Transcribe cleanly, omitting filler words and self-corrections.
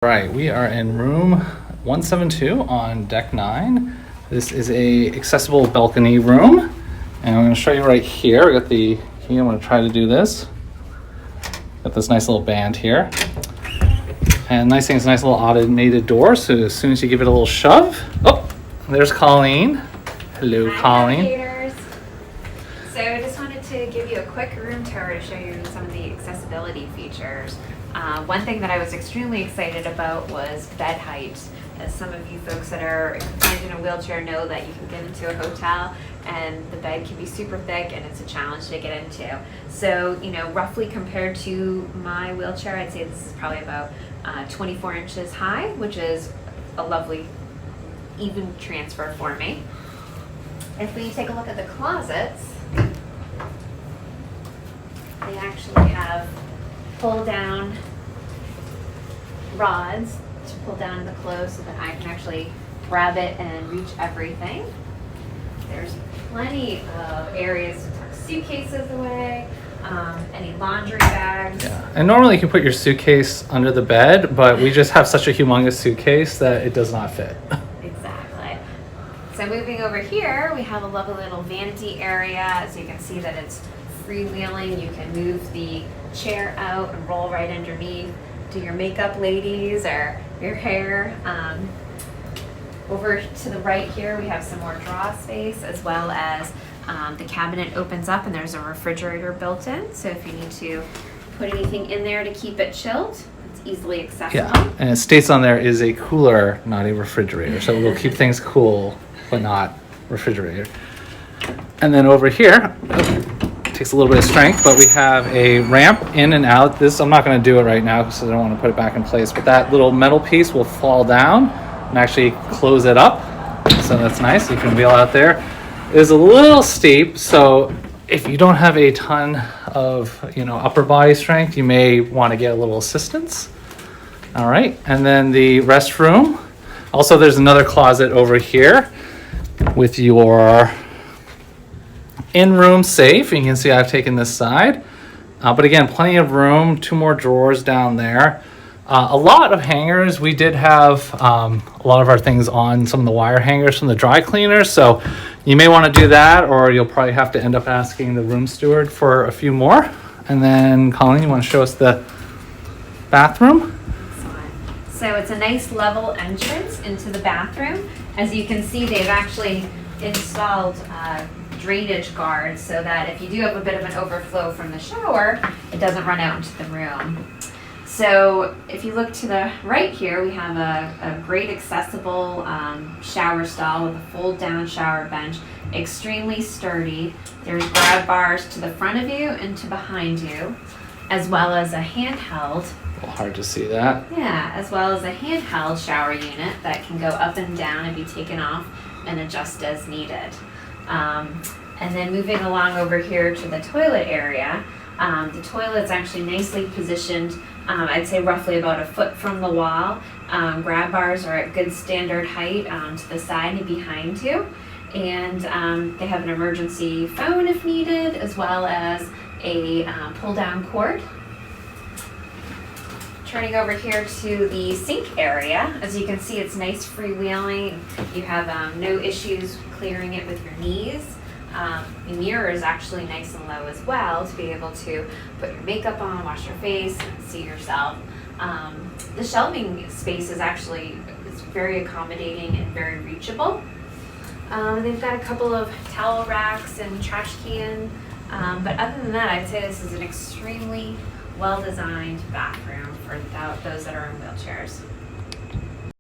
right, we are in room 172 on deck 9. This is a accessible balcony room, and I'm going to show you right here. We got the key. I'm going to try to do this. Got this nice little band here, and nice thing is a nice little automated door. So as soon as you give it a little shove, oh, there's Colleen. Hello, Colleen. Navigators. So I just wanted to give you a quick room tour to show you some of the accessibility features. One thing that I was extremely excited about was bed height. As some of you folks that are confined in a wheelchair know that you can get into a hotel and the bed can be super thick and it's a challenge to get into. So, you know, roughly compared to my wheelchair, I'd say this is probably about 24 inches high, which is a lovely even transfer for me. If we take a look at the closets, they actually have pull down rods to pull down the clothes so that I can actually grab it and reach everything. There's plenty of areas to tuck suitcases away, any laundry bags. Yeah, and normally you can put your suitcase under the bed, but we just have such a humongous suitcase that it does not fit. Exactly. So moving over here, we have a lovely little vanity area. As you can see that it's freewheeling. You can move the chair out and roll right underneath. Do your makeup, ladies, or your hair. Over to the right here, we have some more draw space, as well as the cabinet opens up and there's a refrigerator built in. So if you need to put anything in there to keep it chilled, it's easily accessible. Yeah, and it states on there is a cooler, not a refrigerator. So we'll keep things cool, but not refrigerator. And then over here, takes a little bit of strength, but we have a ramp in and out. This, I'm not going to do it right now because I don't want to put it back in place, but that little metal piece will fall down and actually close it up. So that's nice. You can wheel out there. It is a little steep, so if you don't have a ton of, upper body strength, you may want to get a little assistance. All right, and then the restroom. Also, there's another closet over here with your in-room safe. You can see I've taken this side, but again, plenty of room. 2 more drawers down there. A lot of hangers. We did have a lot of our things on some of the wire hangers from the dry cleaner, so you may want to do that, or you'll probably have to end up asking the room steward for a few more. And then Colleen, you want to show us the bathroom? So it's a nice level entrance into the bathroom. As you can see, they've actually installed drainage guards so that if you do have a bit of an overflow from the shower, it doesn't run out into the room. So if you look to the right here, we have a great accessible shower stall with a fold down shower bench, extremely sturdy. There's grab bars to the front of you and to behind you, as well as a handheld. A little hard to see that. Yeah, as well as a handheld shower unit that can go up and down and be taken off and adjust as needed. And then moving along over here to the toilet area, the toilet's actually nicely positioned, I'd say roughly about 1 foot from the wall. Grab bars are at good standard height to the side and behind you. And they have an emergency phone if needed, as well as a pull-down cord. Turning over here to the sink area, as you can see, it's nice freewheeling. You have no issues clearing it with your knees. The mirror is actually nice and low as well to be able to put your makeup on, wash your face, and see yourself. The shelving space is actually very accommodating and very reachable. They've got a couple of towel racks and trash can, but other than that, I'd say this is an extremely well-designed bathroom for those that are in wheelchairs.